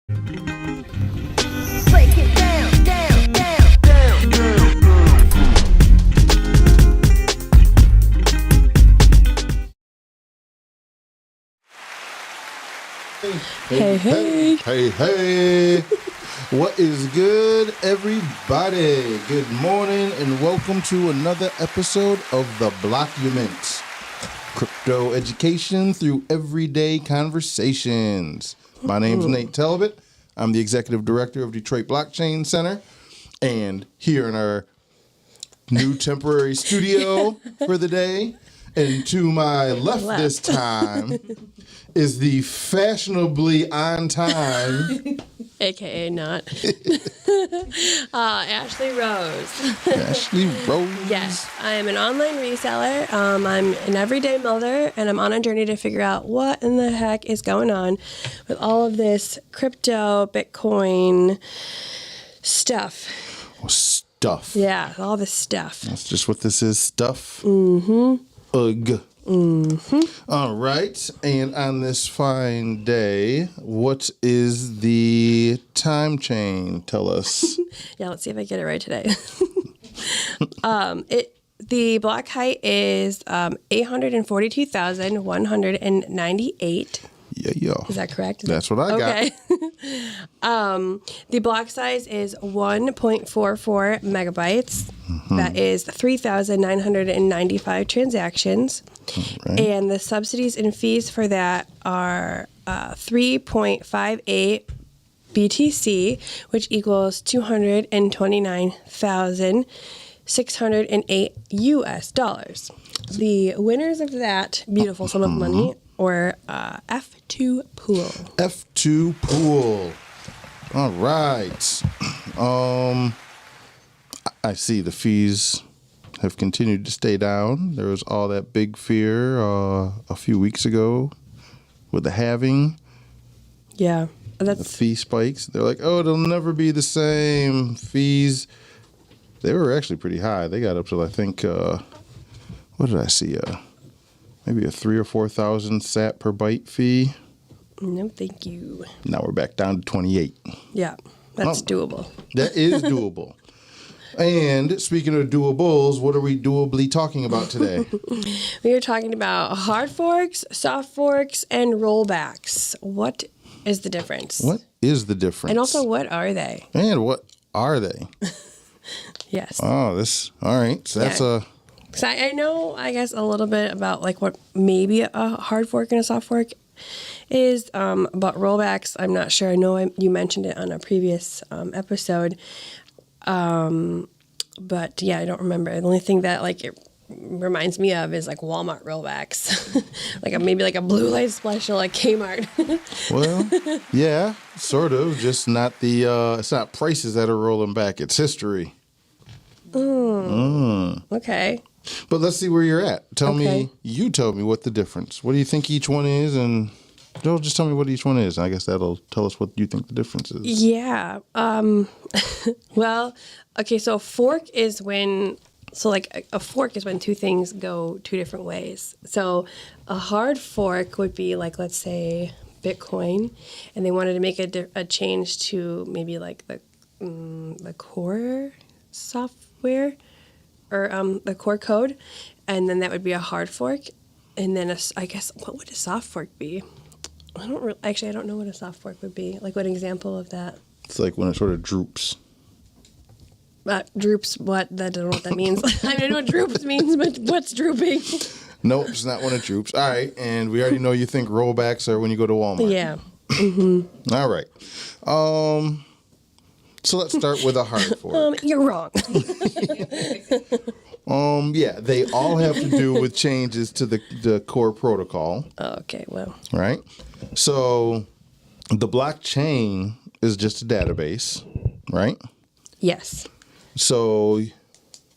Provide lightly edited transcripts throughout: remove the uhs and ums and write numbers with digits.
Break it down, down, down, down, down, Hey, hey. Hey, hey. What is good, everybody? Good morning and welcome to another episode of The Blockuments. Crypto education through everyday conversations. My name's Nate Talbot. I'm the executive director of Detroit Blockchain Center. And here in our new temporary studio for the day, and to my left this time is the fashionably on time, AKA not. Ashlee Rose. Ashlee Rose. Yes, I am an online reseller. I'm an everyday builder, and I'm on a journey to figure out what in the heck is going on with all of this crypto, Bitcoin stuff. Stuff. Yeah, all this stuff. That's just what this is, stuff. Mm-hmm. Ugh. Mm-hmm. All right. And on this fine day, what is the time chain? Tell us. Yeah, let's see if I get it right today. The block height is 842,198. Yeah. Is that correct? That's what I got. Okay. The block size is 1.44 megabytes. Mm-hmm. That is 3,995 transactions. Right. And the subsidies and fees for that are 3.58 BTC, which equals $229,608 US dollars. The winners of that beautiful sum of money or F2 Pool. F2 Pool. All right. I see the fees have continued to stay down. There was all that big fear a few weeks ago with the halving. Yeah. The fee spikes. They're like, oh, it'll never be the same. Fees, they were actually pretty high. They got up to, I think, what did I see? Maybe a 3,000 or 4,000 sat per byte fee. No, thank you. Now we're back down to 28. Yeah, that's doable. That is doable. And speaking of doables, what are we doably talking about today? We are talking about hardforks, softforks, and rollbacks. What is the difference? What is the difference? And also, what are they? And what are they? Yes. Oh, all right. So that's So I know, I guess, a little bit about like what maybe a hard fork and a soft fork is, but rollbacks, I'm not sure. I know you mentioned it on a previous episode, but yeah, I don't remember. The only thing that like it reminds me of is like Walmart rollbacks, maybe like a blue light special like Kmart. Well, yeah, sort of. Just not it's not prices that are rolling back. It's history. Okay. But let's see where you're at. You tell me what the difference. What do you think each one is? And just tell me what each one is. I guess that'll tell us what you think the difference is. Yeah. Well, okay, so a fork is when two things go two different ways. So a hard fork would be like, let's say, Bitcoin, and they wanted to make a change to maybe like the core software or the core code, and then that would be a hard fork. And then I guess what would a soft fork be? I don't know what a soft fork would be. Like, what example of that? It's like when it sort of droops. Droops, what? I don't know what that means. I don't know what droops means, but what's drooping? Nope, it's not when it droops. All right, and we already know you think rollbacks are when you go to Walmart. Yeah. Mm-hmm. All right. So let's start with a hard fork. You're wrong. Yeah, they all have to do with changes to the core protocol. Okay, well. Right? So the blockchain is just a database, right? Yes. So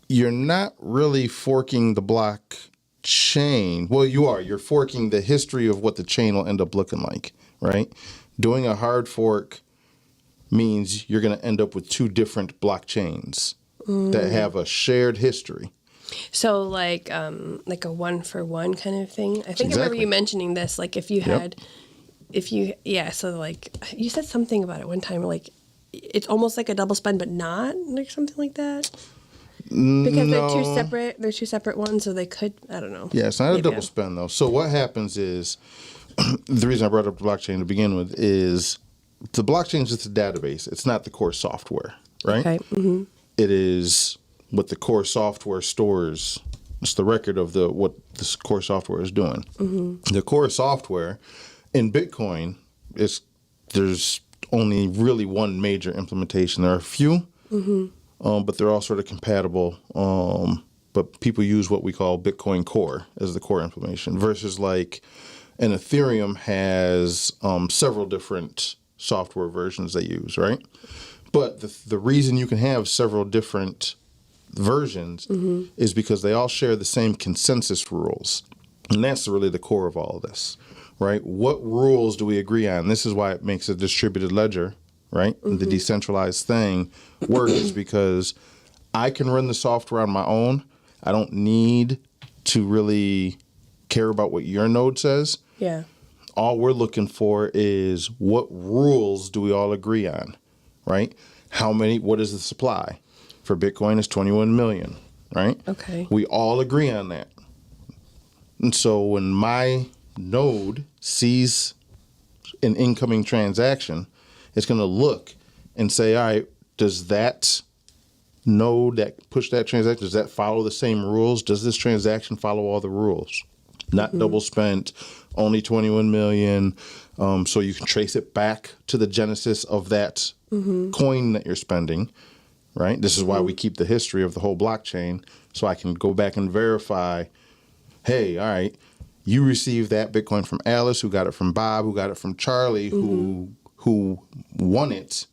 you're not really forking the blockchain. Well, you are. You're forking the history of what the chain will end up looking like, right? Doing a hard fork means you're going to end up with two different blockchains that have a shared history. So like a one for one kind of thing. I think I remember you mentioning this. Like if you had so like you said something about it one time, like it's almost like a double spend, but not like something like that. Because they're two separate ones, so they could, I don't know. Yeah, it's not a double spend though. So what happens is, the reason I brought up the blockchain to begin with is the blockchain is just a database. It's not the core software, right? Okay. Mm-hmm. It is what the core software stores. It's the record of what this core software is doing. Mm-hmm. The core software in Bitcoin there's only really one major implementation. There are a few, but they're all sort of compatible. But people use what we call Bitcoin Core as the core implementation versus like an Ethereum has several different software versions they use, right? But the reason you can have several different versions is because they all share the same consensus rules. And that's really the core of all of this, right? What rules do we agree on? This is why it makes a distributed ledger, right? The decentralized thing work is because I can run the software on my own. I don't need to really care about what your node says. Yeah. All we're looking for is what rules do we all agree on, right? What is the supply? For Bitcoin is 21 million, right? Okay. We all agree on that. And so when my node sees an incoming transaction, it's going to look and say, all right, does that node that pushed that transaction, does that follow the same rules? Does this transaction follow all the rules? Not double spent, only 21 million. So you can trace it back to the genesis of that coin that you're spending, right? This is why we keep the history of the whole blockchain, so I can go back and verify, hey, all right, you received that Bitcoin from Alice, who got it from Bob, who got it from Charlie, who won it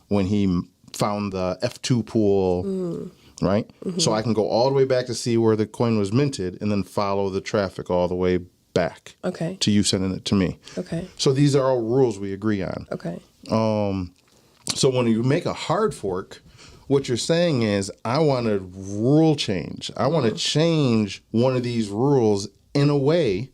when he found the F2 pool, right? So I can go all the way back to see where the coin was minted and then follow the traffic all the way back to you sending it to me. Okay. So these are all rules we agree on. Okay. So when you make a hard fork, what you're saying is, I want a rule change. I want to change one of these rules in a way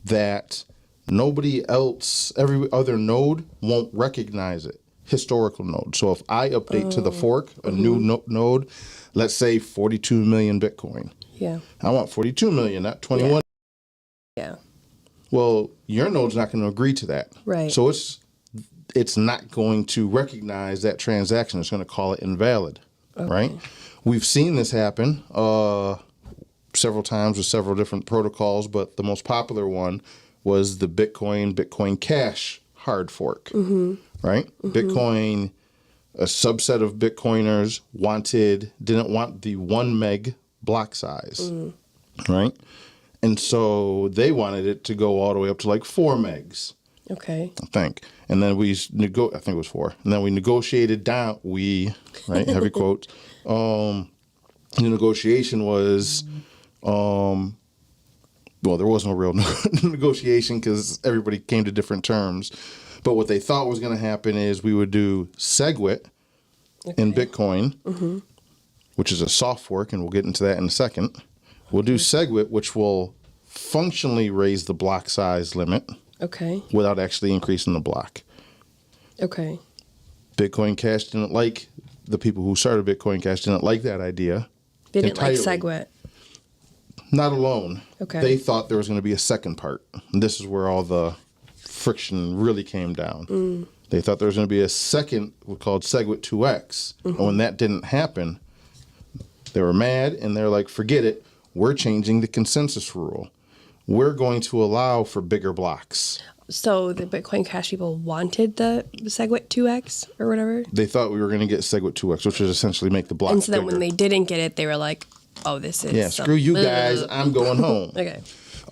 that nobody else, every other node won't recognize it. Historical node. So if I update to the fork, a new node, let's say 42 million Bitcoin. Yeah. I want 42 million, not 21. Yeah. Well, your node's not going to agree to that. Right. So it's not going to recognize that transaction. It's going to call it invalid, right? We've seen this happen several times with several different protocols, but the most popular one was the Bitcoin Cash hard fork, right? Bitcoin, a subset of Bitcoiners didn't want the 1 meg block size, right? And so they wanted it to go all the way up to like 4 megs. Okay. I think. And then I think it was 4. And then we negotiated down, right, heavy quotes. The negotiation was, well, there was no real negotiation because everybody came to different terms. But what they thought was going to happen is we would do SegWit in Bitcoin, which is a soft fork, and we'll get into that in a second. We'll do SegWit, which will functionally raise the block size limit. Okay. Without actually increasing the block. Okay. Bitcoin Cash didn't like, the people who started Bitcoin Cash didn't like that idea. They didn't like SegWit. Not alone. Okay. They thought there was going to be a second part. And this is where all the friction really came down. They thought there was going to be a second, called SegWit 2X. And when that didn't happen, they were mad and they're like, forget it. We're changing the consensus rule. We're going to allow for bigger blocks. So the Bitcoin Cash people wanted the SegWit 2X or whatever? They thought we were going to get SegWit 2X, which would essentially make the blocks And so then bigger. when they didn't get it, they were like, oh, this is... Yeah, screw you guys. I'm going home. Okay.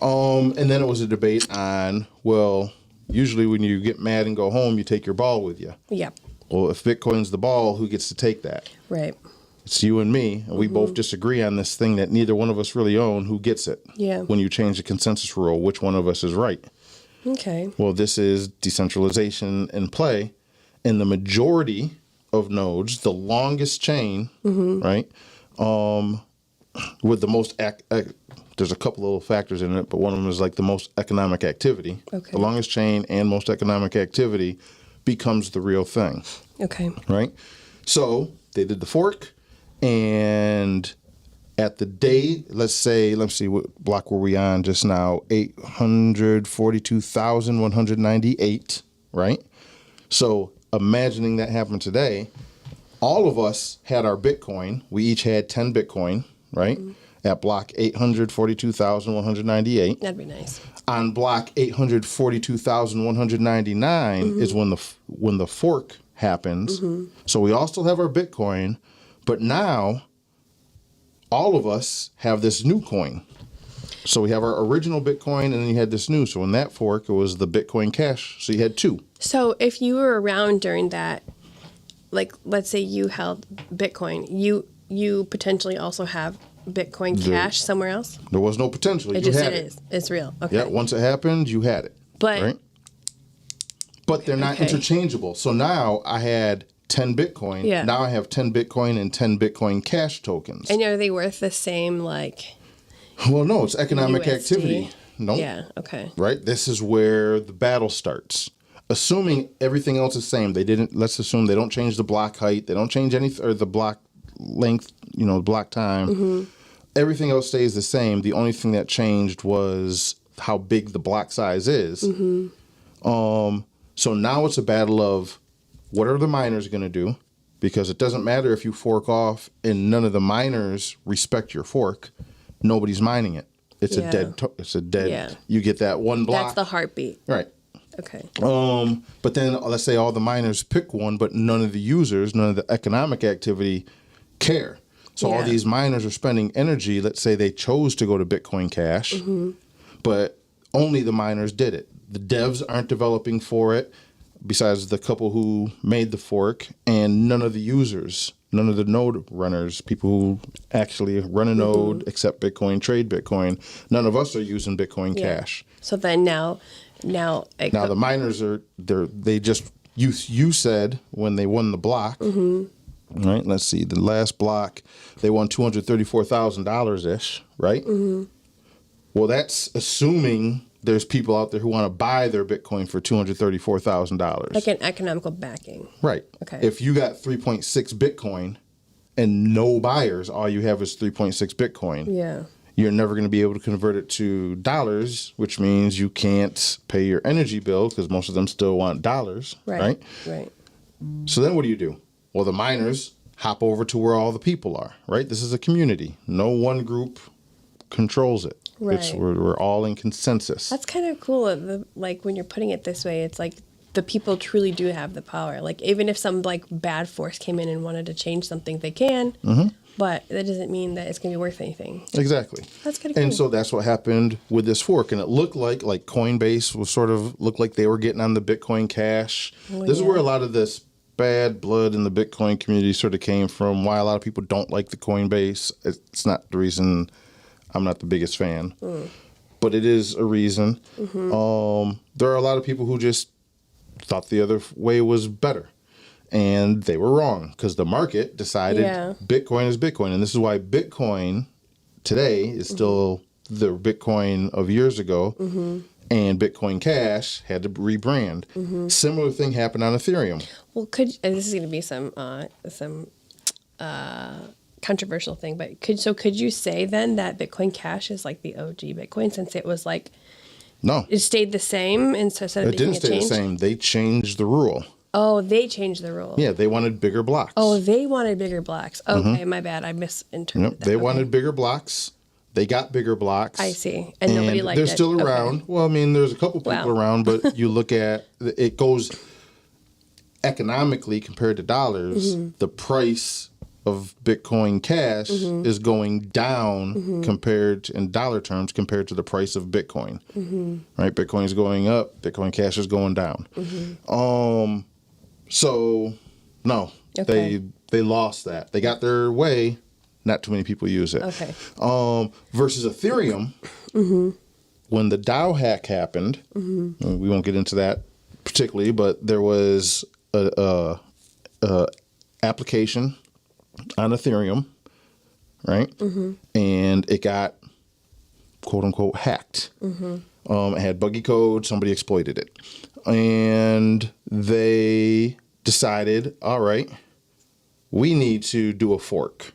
And then it was a debate on, well, usually when you get mad and go home, you take your ball with you. Yeah. Well, if Bitcoin's the ball, who gets to take that? Right. It's you and me, and we both disagree on this thing that neither one of us really own. Who gets it? Yeah. When you change the consensus rule, which one of us is right? Okay. Well, this is decentralization in play, and the majority of nodes, the longest chain, right, with the most there's a couple little factors in it, but one of them is like the most economic activity. Okay. The longest chain and most economic activity becomes the real thing. Okay. Right? So they did the fork, and at the day, let's see, what block were we on just now? 842,198, right? So imagining that happened today, all of us had our Bitcoin. We each had 10 Bitcoin, right? At block 842,198. That'd be nice. On block 842,199 is when the fork happens. So we all still have our Bitcoin, but now all of us have this new coin. So we have our original Bitcoin, and then you had this new. So in that fork, it was the Bitcoin Cash. So you had two. So if you were around during that, like let's say you held Bitcoin, you potentially also have Bitcoin Cash somewhere else? There was no potential. It you just had it is. It's real. Okay. Yeah, once it happened, you had it. But right? But they're not interchangeable. So now I had 10 Bitcoin. Yeah. Now I have 10 Bitcoin and 10 Bitcoin Cash tokens. And are they worth the same, like? Well, no, it's economic USD? activity. No. Yeah. Okay. Right? This is where the battle starts. Assuming everything else is same, let's assume they don't change the block height, they don't change anything, or the block length, the block time. Everything else stays the same. The only thing that changed was how big the block size is. So now it's a battle of what are the miners going to do? Because it doesn't matter if you fork off and none of the miners respect your fork. Nobody's mining it. It's a dead. Yeah. You get that one block. That's the heartbeat. Right. Okay. But then let's say all the miners pick one, but none of the users, none of the economic activity care. So all these miners are spending energy. Let's say they chose to go to Bitcoin Cash, but only the miners did it. The devs aren't developing for it, besides the couple who made the fork, and none of the users, none of the node runners, people who actually run a node, accept Bitcoin, trade Bitcoin, none of us are using Bitcoin Cash. So then now the miners they just you said when they won the block, right? Let's see, the last block they won $234,000 ish, right? Well, that's assuming there's people out there who want to buy their Bitcoin for $234,000. like an economical backing. Right. Okay. If you got 3.6 Bitcoin and no buyers, all you have is 3.6 Bitcoin. Yeah. You're never going to be able to convert it to dollars, which means you can't pay your energy bill because most of them still want dollars, right? Right. So then what do? Well, the miners hop over to where all the people are, right? This is a community. No one group controls it. Right. We're all in consensus. That's kind of cool. Like when you're putting it this way, it's like the people truly do have the power. Like even if some like bad force came in and wanted to change something, they can. But that doesn't mean that it's going to be worth anything. Exactly. That's kind of cool. And so that's what happened with this fork. And it looked like Coinbase was looked like they were getting on the Bitcoin Cash. This is where a lot of this bad blood in the Bitcoin community sort of came from, why a lot of people don't like the Coinbase. It's not the reason I'm not the biggest fan, but it is a reason. There are a lot of people who just thought the other way was better. And they were wrong because the market decided Bitcoin is Bitcoin. And this is why Bitcoin today is still the Bitcoin of years ago. And Bitcoin Cash had to rebrand. Similar thing happened on Ethereum. Well, this is going to be some controversial thing, but could you say then that Bitcoin Cash is like the OG Bitcoin, since it was like it stayed the same instead of it didn't stay the same. They changed the rule. Oh, they changed the rule. Yeah, they wanted bigger blocks. Oh, they wanted bigger blocks. Okay, my bad. I misinterpreted that. They wanted bigger blocks. They got bigger blocks. I see. And nobody liked it. They're still around. Okay. Well, I mean, there's a couple people around, but you look at it goes economically compared to dollars, the price of Bitcoin Cash is going down compared in dollar terms compared to the price of Bitcoin. Right? Bitcoin is going up, Bitcoin Cash is going down. So no, they lost that. They got their way. Not too many people use it. Okay. Versus Ethereum, when the DAO hack happened, we won't get into that particularly, but there was a application on Ethereum, right? And it got quote unquote hacked. It had buggy code. Somebody exploited it. And they decided, all right, we need to do a fork.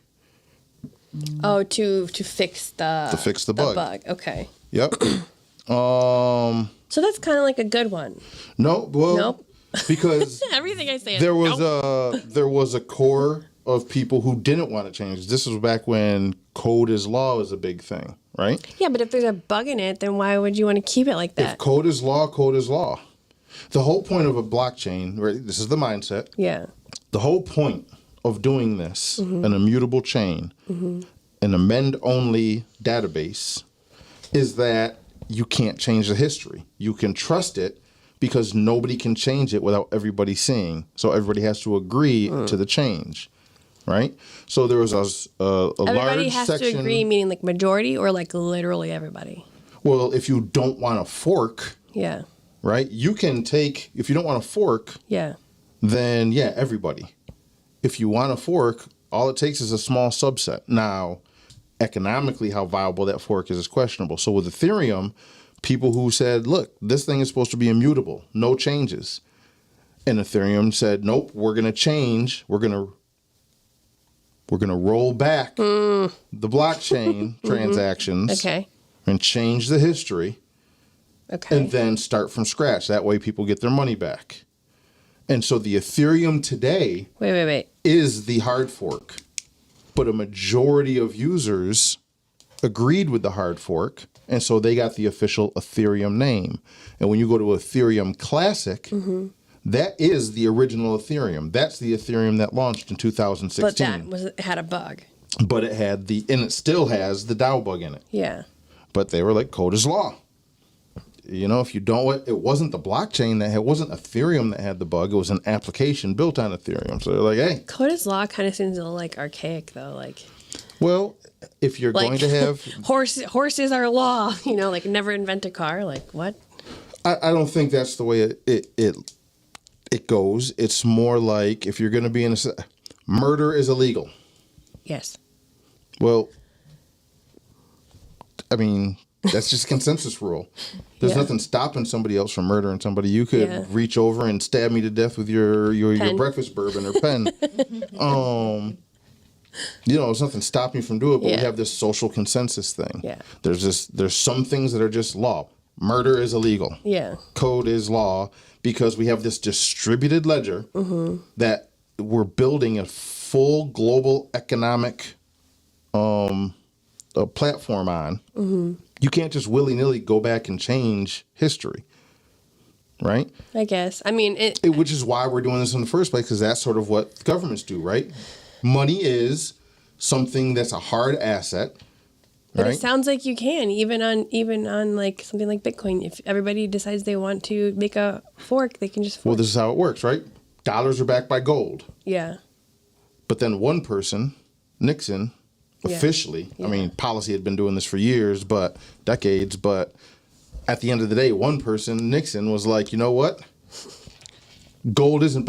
Oh, to fix the bug. Okay. Yep. So that's kind of like a good one. No, well, Nope. because Everything I say is there was nope. there was a core of people who didn't want to change. This was back when code is law was a big thing, right? Yeah, but if there's a bug in it, then why would you want to keep it like that? If code is law, code is law. The whole point of a blockchain, right? This is the mindset. Yeah. The whole point of doing this, an immutable chain, an amend-only database, is that you can't change the history. You can trust it because nobody can change it without everybody seeing. So everybody has to agree to the change, right? So there was a Everybody large has section. to agree, meaning like majority or like literally everybody. Well, if you don't want to fork, Yeah. right, you can take, if you don't want to fork, Yeah. then yeah, everybody. If you want to fork, all it takes is a small subset. Now, economically, how viable that fork is questionable. So with Ethereum, people who said, look, this thing is supposed to be immutable, no changes. And Ethereum said, nope, we're going to change. We're going to roll back the blockchain transactions Okay. and change the history Okay. and then start from scratch. That way people get their money back. And so the Ethereum today Wait. is the hard fork. But a majority of users agreed with the hard fork, and so they got the official Ethereum name. And when you go to Ethereum Classic, that is the original Ethereum. That's the Ethereum that launched in 2016. But that had a bug. But it had and it still has the DAO bug in it. Yeah. But they were like, code is law. You know, if you don't, it wasn't the blockchain it wasn't Ethereum that had the bug. It was an application built on Ethereum. So they're like, hey. Code is law kind of seems a little like archaic though. Like, Well, if you're going to have horses are law, like never invent a car. Like what? I don't think that's the way it goes. It's more like if you're going to be in murder is illegal. Yes. Well, I mean, that's just a consensus rule. There's nothing stopping somebody else from murdering somebody. You could reach over and stab me to death with your breakfast bourbon or pen. There's nothing stopping you from doing it, but we have this social consensus thing. Yeah. There's some things that are just law. Murder is illegal. Yeah. Code is law because we have this distributed ledger that we're building a full global economic platform on. You can't just willy-nilly go back and change history, right? I guess. I mean, which is why we're doing this in the first place, because that's sort of what governments do, right? Money is something that's a hard asset, but right? it sounds like you can, even on like something like Bitcoin. If everybody decides they want to make a fork, they can just fork. Well, this is how it works, right? Dollars are backed by gold. Yeah. But then one person, Nixon, officially, I mean, policy had been doing this for decades, but at the end of the day, one person, Nixon, was like, you know what? Money isn't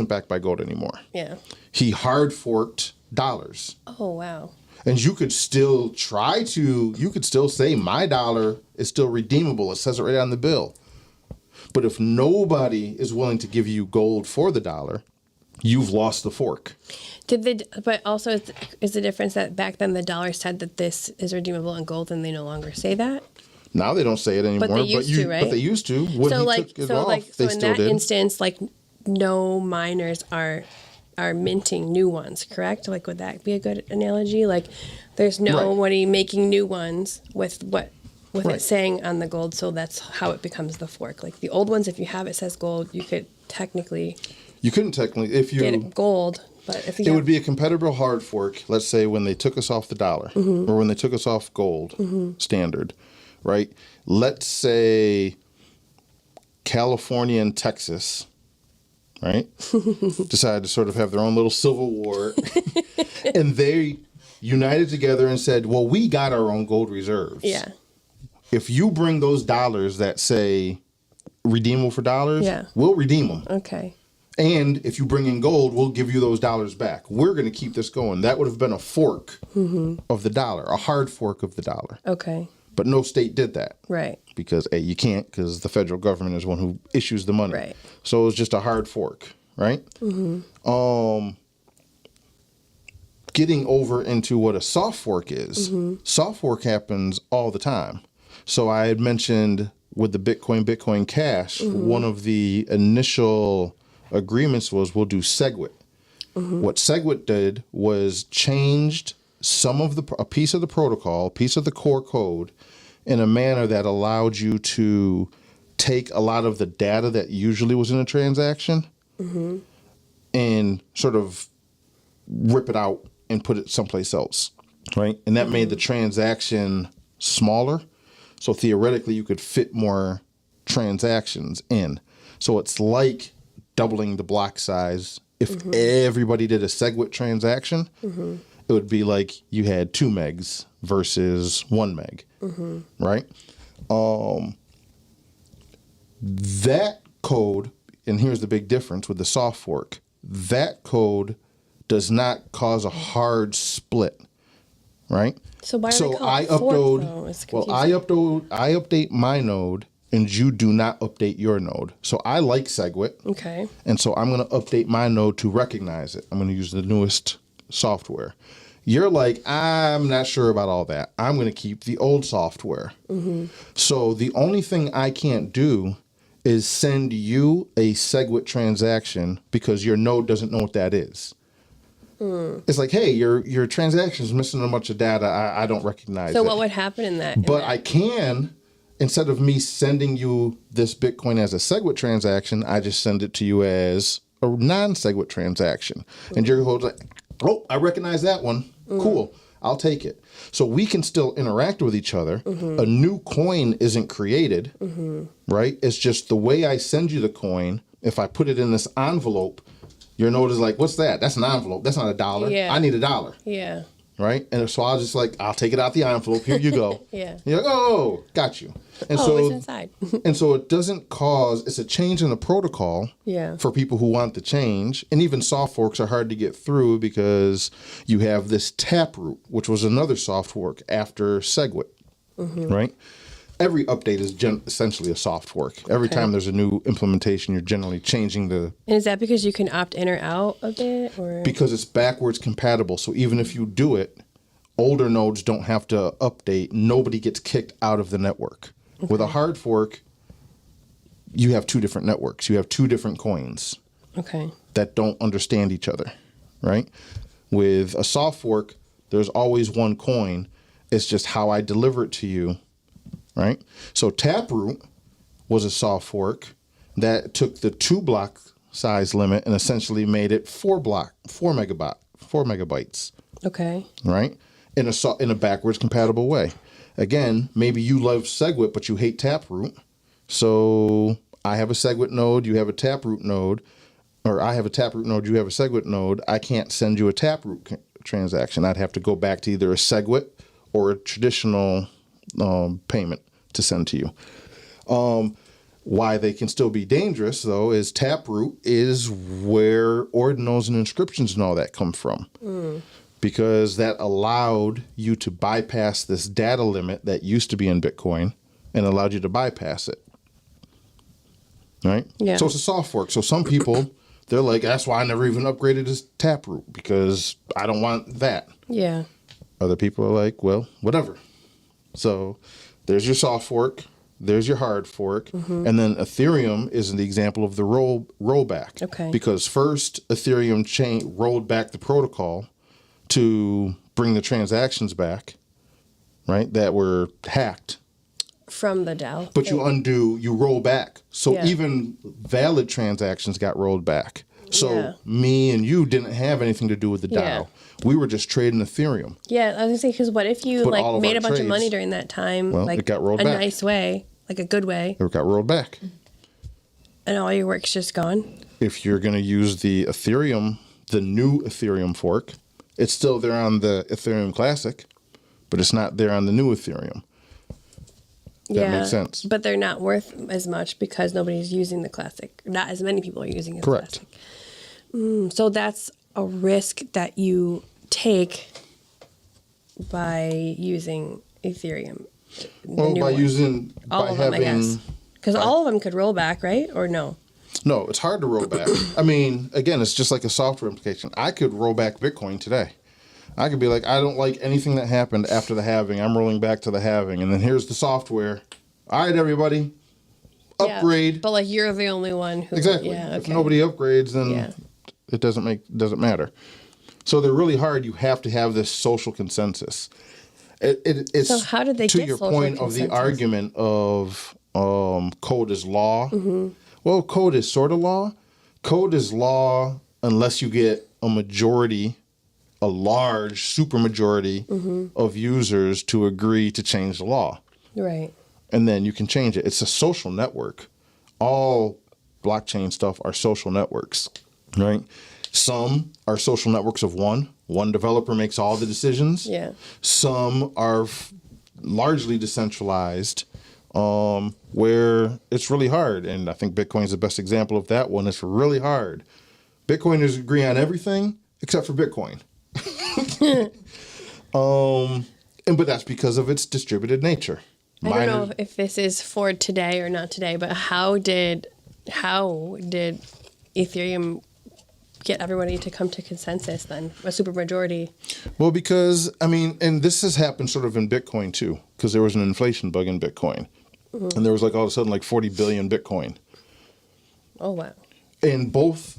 backed by gold anymore. Yeah. He hard forked dollars. Oh, wow. And you could still say my dollar is still redeemable. It says it right on the bill. But if nobody is willing to give you gold for the dollar, you've lost the fork. But also, is the difference that back then the dollar said that this is redeemable in gold, and they no longer say that? Now they don't say it anymore. But they used to, right? But they used to. When he took it off, they still did. Instance, like no miners are minting new ones, correct? Like, would that be a good analogy? Like, there's nobody making new ones with it saying on the gold, so that's how it becomes the fork. Like the old ones, if you have it says gold, you couldn't technically get it gold. But if it would be a compatible hard fork, let's say when they took us off the dollar or when they took us off gold standard, right? Let's say California and Texas, right, decided to sort of have their own little civil war and they united together and said, well, we got our own gold reserves. Yeah. If you bring those dollars that say redeemable for dollars, we'll redeem them. Okay. And if you bring in gold, we'll give you those dollars back. We're going to keep this going. That would have been a fork of the dollar, a hard fork of the dollar. Okay. But no state did that. Right. Because A, you can't, because the federal government is one who issues the money. Right. So it was just a hard fork, right? Getting over into what a soft fork is. Soft fork happens all the time. So I had mentioned with the Bitcoin Cash, one of the initial agreements was we'll do SegWit. What SegWit did was changed a piece of the protocol, a piece of the core code, in a manner that allowed you to take a lot of the data that usually was in a transaction and sort of rip it out and put it someplace else, right? And that made the transaction smaller. So theoretically, you could fit more transactions in. So it's like doubling the block size. If everybody did a SegWit transaction, it would be like you had 2 megs versus 1 meg, right? That code, and here's the big difference with the soft fork, that code does not cause a hard split, right? So why do they call I it fork, though? It's confusing. I update my node, and you do not update your node. So I like SegWit. Okay. And so I'm going to update my node to recognize it. I'm going to use the newest software. You're like, I'm not sure about all that. I'm going to keep the old software. So the only thing I can't do is send you a SegWit transaction because your node doesn't know what that is. It's like, hey, your transaction is missing a bunch of data. I don't recognize it. So what would happen in that? But I can, instead of me sending you this Bitcoin as a SegWit transaction, I just send it to you as a non-SegWit transaction. And your code's like, oh, I recognize that one. Cool. I'll take it. So we can still interact with each other. A new coin isn't created, right? It's just the way I send you the coin. If I put it in this envelope, your node is like, what's that? That's an envelope. That's not $1. Yeah. I need $1. Yeah. Right? And so I'll just I'll take it out the envelope. Here you go. Yeah. You're like, oh, got you. And It's inside. and so it doesn't it's a change in the protocol for people who want the change. And even soft forks are hard to get through because you have this Taproot, which was another soft fork after SegWit, right? Every update is essentially a soft fork. Every time there's a new implementation, you're generally changing the... And is that because you can opt in or out of it? Or? Because it's backwards compatible. So even if you do it, older nodes don't have to update. Nobody gets kicked out of the network. With a hard fork, you have 2 different networks. You have 2 different coins that don't understand each other, right? With a soft fork, there's always one coin. It's just how I deliver it to you, right? So Taproot was a soft fork that took the 2 block size limit and essentially made it 4 megabytes. Okay. Right? In a backwards compatible way. Again, maybe you love SegWit, but you hate Taproot. So I have a SegWit node, you have a Taproot node, or I have a Taproot node, you have a SegWit node. I can't send you a Taproot transaction. I'd have to go back to either a SegWit or a traditional payment to send to you. Why they can still be dangerous, though, is Taproot is where ordinals and inscriptions and all that come from. Because that allowed you to bypass this data limit that used to be in Bitcoin and allowed you to bypass it. Right? Yeah. So it's a soft fork. So some people, they're like, that's why I never even upgraded to Taproot because I don't want that. Yeah. Other people are like, well, whatever. So there's your soft fork, there's your hard fork, and then Ethereum is the example of the rollback. Okay. Because first Ethereum rolled back the protocol to bring the transactions back, right, that were hacked. From the DAO. But you roll back. So even valid transactions got rolled back. So me and you didn't have anything to do with the DAO. Yeah. We were just trading Ethereum. Yeah, I was gonna say, because what if you But made a bunch of money during that time, it got rolled a back. nice way, like a good way, It got rolled back. and all your work's just gone? If you're going to use the Ethereum, the new Ethereum fork, it's still there on the Ethereum Classic, but it's not there on the new Ethereum. That makes sense. But they're not worth as much because nobody's using the Classic. Not as many people are using the Correct. Classic. So that's a risk that you take by using Ethereum. Well, new by one? using All by of them, I having guess. Because all of them could roll back, right? Or no? no, it's hard to roll back. I mean, again, it's just like a software implication. I could roll back Bitcoin today. I could be like, I don't like anything that happened after the halving. I'm rolling back to the halving, and then here's the software. All right, everybody, upgrade. Yeah, but like you're the only one who. Exactly. Yeah, okay. If nobody upgrades, then Yeah. it doesn't matter. So they're really hard. You have to have this social consensus. It's So how did they to get your social point of the consensus? argument of code is law. Well, code is sort of law. Code is law unless you get a majority, a large supermajority of users to agree to change the law. Right. And then you can change it. It's a social network. All blockchain stuff are social networks, right? Some are social networks of one. One developer makes all the decisions. Yeah. Some are largely decentralized, where it's really hard. And I think Bitcoin is the best example of that one. It's really hard. Bitcoiners agree on everything except for Bitcoin. But that's because of its distributed nature. I don't know if this is for today or not today, but how did Ethereum get everybody to come to consensus then, a supermajority? Well, because, I mean, and this has happened sort of in Bitcoin too, because there was an inflation bug in Bitcoin. And there was like all of a sudden like 40 billion Bitcoin. Oh, wow. And both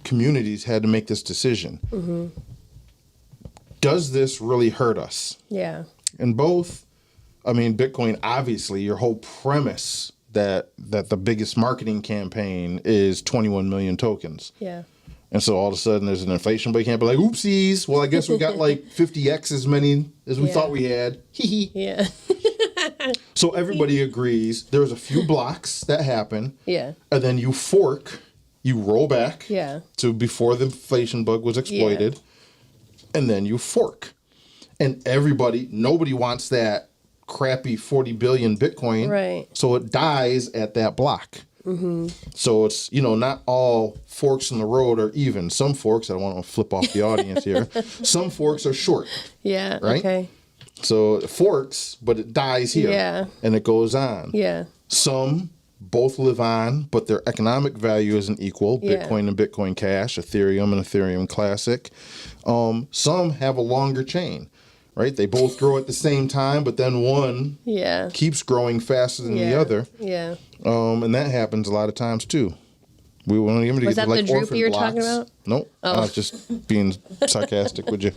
communities had to make this decision. Does this really hurt us? Yeah. And both, I mean, Bitcoin, obviously, your whole premise that the biggest marketing campaign is 21 million tokens. Yeah. And so all of a sudden there's an inflation, but you can't be like, oopsies. Well, I guess we got like 50x as many as we thought we had. Hee hee. Yeah. So everybody agrees. There's a few blocks that happen. Yeah. And then you fork, you roll back Yeah. to before the inflation bug was exploited. And then you fork. And nobody wants that crappy 40 billion Bitcoin. Right. So it dies at that block. So it's, not all forks in the road are even. Some forks, I don't want to flip off the audience here. Some forks are short. Yeah. Right? Okay. So it forks, but it dies here. Yeah. And it goes on. Yeah. Some both live on, but their economic value isn't equal. Yeah. Bitcoin and Bitcoin Cash, Ethereum and Ethereum Classic. Some have a longer chain, right? They both grow at the same time, but then one Yeah. keeps growing faster than the other. Yeah. And that happens a lot of times too. We want to Was get that like the droop orphan you were blocks. talking about? Nope. I was just being sarcastic with you.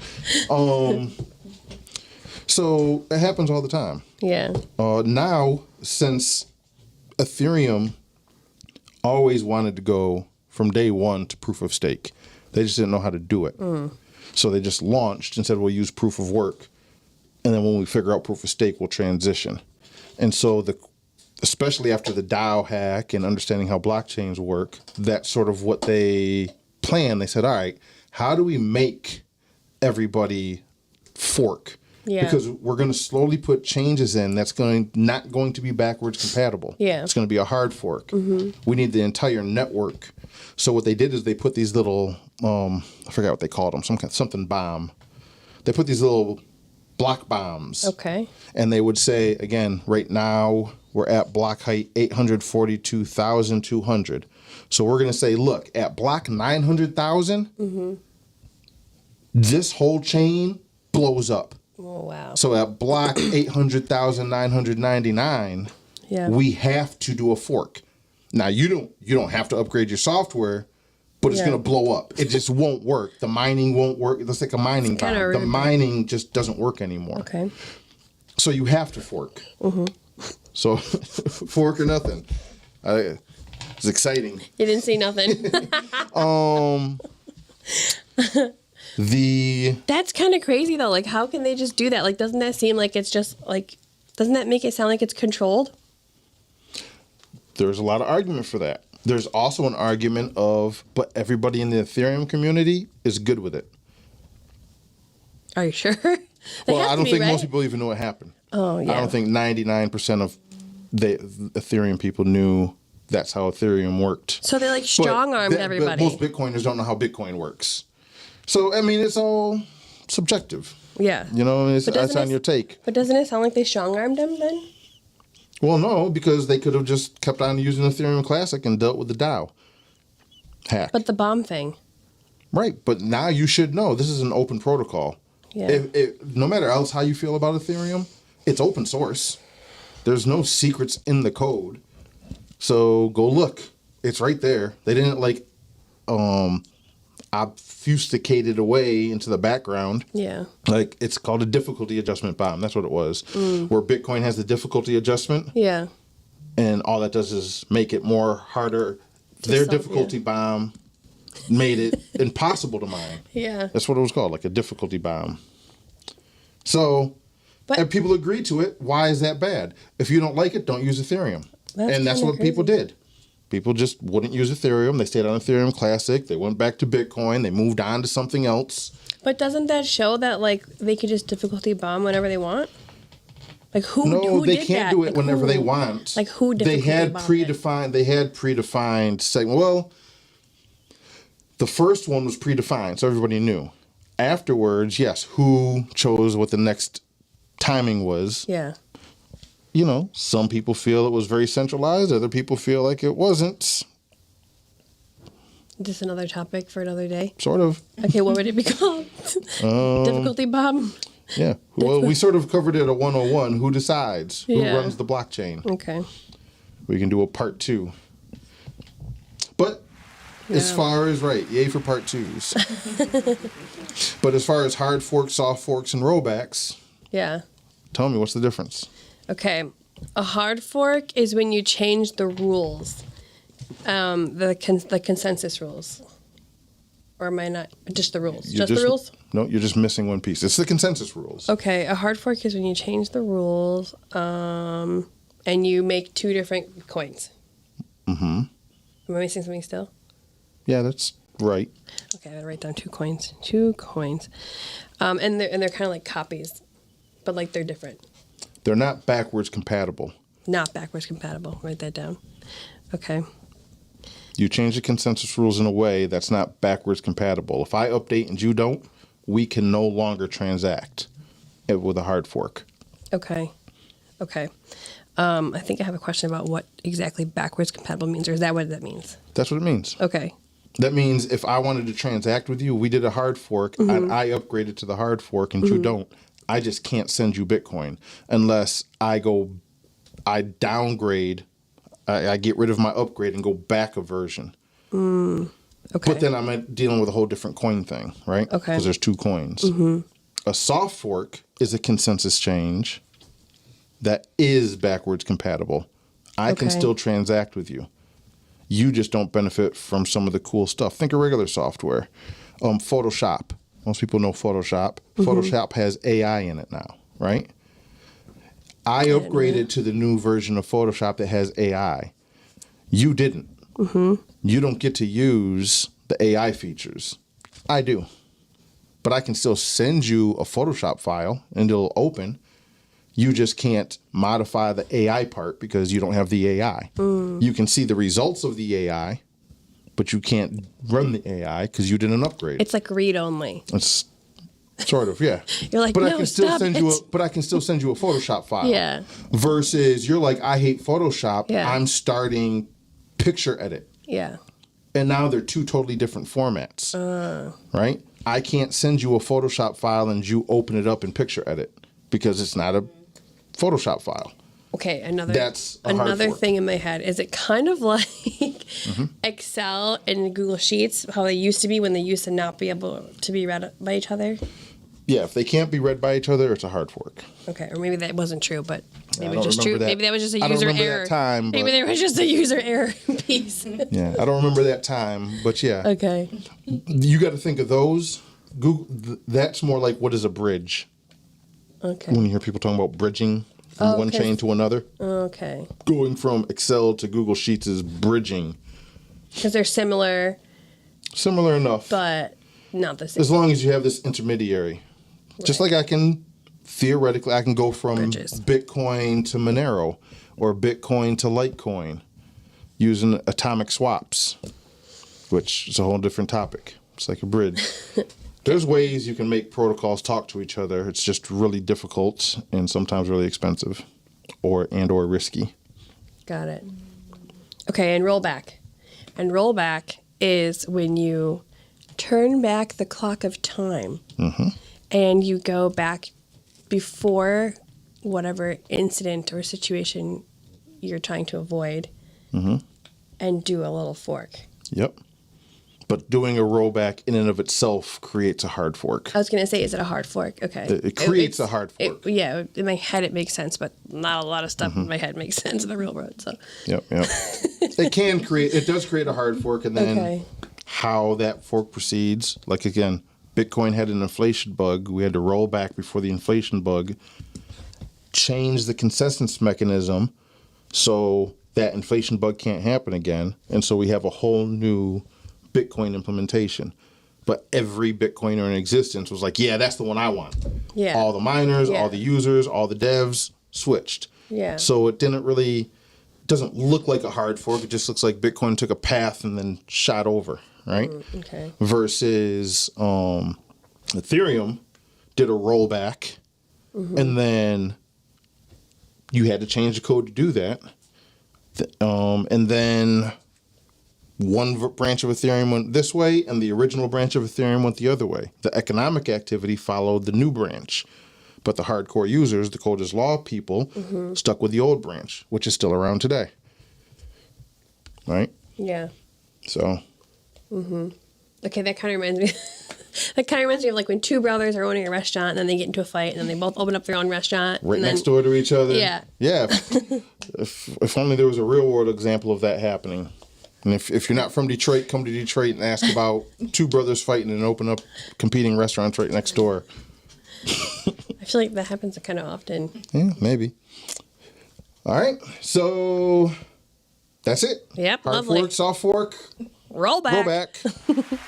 So it happens all the time. Yeah. Now, since Ethereum always wanted to go from day one to proof of stake, they just didn't know how to do it. So they just launched and said, we'll use proof of work. And then when we figure out proof of stake, we'll transition. And so especially after the DAO hack and understanding how blockchains work, that's sort of what they planned. They said, all right, how do we make everybody fork? Yeah. Because we're going to slowly put changes in that's not going to be backwards compatible. Yeah. It's going to be a hard fork. We need the entire network. So what they did is they put these little, I forgot what they called them, something bomb. They put these little block bombs. Okay. And they would say, again, right now we're at block height 842,200. So we're going to say, look, at block 900,000, this whole chain blows up. Oh, wow. So at block 800,999, we have to do a fork. Now you don't have to upgrade your software, but it's going to blow up. It just won't work. The mining won't work. It's like a mining bomb. The mining just doesn't work anymore. Okay. So you have to fork. So fork or nothing. It's exciting. You didn't see nothing. That's kind of crazy though. Like, how can they just do that? Like, doesn't that seem like it's just like, doesn't that make it sound like it's controlled? There's a lot of argument for that. There's also an argument but everybody in the Ethereum community is good with it. Are you sure? Well, I don't think most people even know what happened. Oh, yeah. I don't think 99% of the Ethereum people knew that's how Ethereum worked. So they like strong-armed everybody. Most Bitcoiners don't know how Bitcoin works. So, I mean, it's all subjective. Yeah. You know, But that's doesn't on your take. But doesn't it sound like they strong-armed him then? Well, no, because they could have just kept on using Ethereum Classic and dealt with the DAO hack. But the bomb thing. Right, but now you should know this is an open protocol. Yeah. No matter else how you feel about Ethereum, it's open source. There's no secrets in the code. So go look. It's right there. They didn't obfuscate it away into the background. Yeah. Like, it's called a difficulty adjustment bomb. That's what it was. Where Bitcoin has the difficulty adjustment. Yeah. And all that does is make it more harder. Their difficulty bomb made it impossible to mine. Yeah. That's what it was called, like a difficulty bomb. So, and people agree to it. Why is that bad? If you don't like it, don't use Ethereum. That's what people did. People just wouldn't use Ethereum. They stayed on Ethereum Classic. They went back to Bitcoin. They moved on to something else. But doesn't that show that like they could just difficulty bomb whenever they want? Like who? No, who they did can't that? do it Like, whenever who? they want. Like who? They had difficulty bombed it? They had predefined segment. Well, the first one was predefined, so everybody knew. Afterwards, yes, who chose what the next timing was? Yeah. You know, some people feel it was very centralized. Other people feel like it wasn't. Just another topic for another day. Sort of. Okay, what would it be called? Difficulty bomb. Yeah. Well, we sort of covered it at 101. Who decides? Yeah. Who runs the blockchain? Okay. We can do a part 2. But as far as, right, yay for part 2s. But as far as hard forks, soft forks, and rollbacks, Yeah. tell me, what's the difference? Okay. A hard fork is when you change the rules, the consensus rules. Or am I not? Just the rules. You're Just the rules? No, you're just missing one piece. It's the consensus rules. Okay. A hard fork is when you change the rules and you make 2 different coins. Mm-hmm. Am I missing something still? Yeah, that's right. Okay, I'm gonna write down 2 coins. 2 coins. And they're kind of like copies, but like they're different. They're not backwards compatible. Not backwards compatible. Write that down. Okay. You change the consensus rules in a way that's not backwards compatible. If I update and you don't, we can no longer transact it with a hard fork. Okay. Okay. I think I have a question about what exactly backwards compatible means, or is that what that means? That's what it means. Okay. That means if I wanted to transact with you, we did a hard fork, and I upgraded to the hard fork, and you don't. I just can't send you Bitcoin unless I downgrade. I get rid of my upgrade and go back a version. Okay. But then I'm dealing with a whole different coin thing, right? Okay. Because there's 2 coins. A soft fork is a consensus change that is backwards compatible. I can still transact with you. You just don't benefit from some of the cool stuff. Think of regular software. Photoshop. Most people know Photoshop. Photoshop has AI in it now, right? I upgraded to the new version of Photoshop that has AI. You didn't. You don't get to use the AI features. I do. But I can still send you a Photoshop file and it'll open. You just can't modify the AI part because you don't have the AI. You can see the results of the AI, but you can't run the AI because you didn't upgrade. It's like read only. It's sort of, yeah. You're like, but no, I can still stop send it. you but I can still send you a Photoshop file. Yeah. Versus you're like, I hate Photoshop. Yeah. I'm starting picture edit. Yeah. And now they're 2 totally different formats. Right? I can't send you a Photoshop file and you open it up in picture edit because it's not a Photoshop file. Okay, another hard fork. thing in my head. Is it kind of like Excel and Google Sheets, how they used to be when they used to not be able to be read by each other? Yeah, if they can't be read by each other, it's a hard fork. Okay, or maybe that wasn't true, but maybe I it's don't just true. remember that. Maybe that was just a I don't user remember error. that time, Maybe but- there was just a user error piece. Yeah, I don't remember that time, but yeah. Okay. You got to think of those. Google. That's more like what is a bridge. Okay. When you hear people talking about bridging from one chain to another. Okay. Going from Excel to Google Sheets is bridging. Because they're similar, Similar enough. but not the same. As long as you have this intermediary. Just like I can go from Bridges. Bitcoin to Monero or Bitcoin to Litecoin using atomic swaps, which is a whole different topic. It's like a bridge. There's ways you can make protocols talk to each other. It's just really difficult and sometimes really expensive or risky. Got it. Okay, and rollback. And rollback is when you turn back the clock of time and you go back before whatever incident or situation you're trying to avoid and do a little fork. Yep. But doing a rollback in and of itself creates a hard fork. I was going to say, is it a hard fork? Okay. It creates a hard fork. In my head it makes sense, but not a lot of stuff in my head makes sense in the real world. So. Yep. It does create a hard fork, and then how that fork proceeds. Like again, Bitcoin had an inflation bug. We had to roll back before the inflation bug, change the consensus mechanism so that inflation bug can't happen again. And so we have a whole new Bitcoin implementation. But every Bitcoiner in existence was like, yeah, that's the one I want. Yeah. All the miners, all the users, all the devs switched. Yeah. So it doesn't look like a hard fork. It just looks like Bitcoin took a path and then shot over, right? Okay. Versus Ethereum did a rollback, and then you had to change the code to do that. And then one branch of Ethereum went this way, and the original branch of Ethereum went the other way. The economic activity followed the new branch. But the hardcore users, the code is law people, stuck with the old branch, which is still around today. Right? Yeah. So. Okay, that kind of reminds me. That kind of reminds me of like when two brothers are owning a restaurant and then they get into a fight and then they both open up their own restaurant. Right next door to each other. Yeah. Yeah. If only there was a real world example of that happening. And if you're not from Detroit, come to Detroit and ask about two brothers fighting and open up competing restaurants right next door. I feel like that happens kind of often. Yeah, maybe. All right. So that's it. Yep. Hard Lovely. fork, soft fork, Rollback. rollback.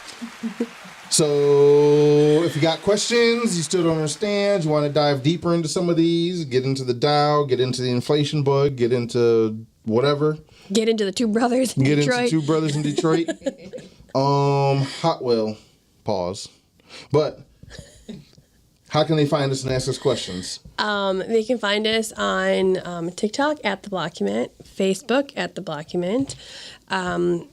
So if you got questions, you still don't understand, you want to dive deeper into some of these, get into the DAO, get into the inflation bug, get into whatever. Get into the two brothers in Detroit. Into two brothers in Detroit. Pause. But how can they find us and ask us questions? They can find us on TikTok at The Blockument, Facebook at The Blockument, and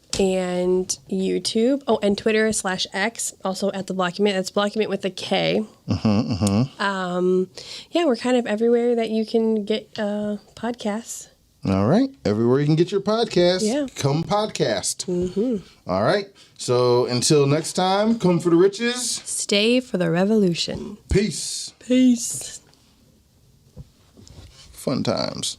YouTube. Oh, and Twitter /X, also at The Blockument. That's Blockument with a K. Yeah, we're kind of everywhere that you can get podcasts. All right. Everywhere you can get your podcast, Yeah. come podcast. All right. So until next time, come for the riches. Stay for the revolution. Peace. Peace. Fun times.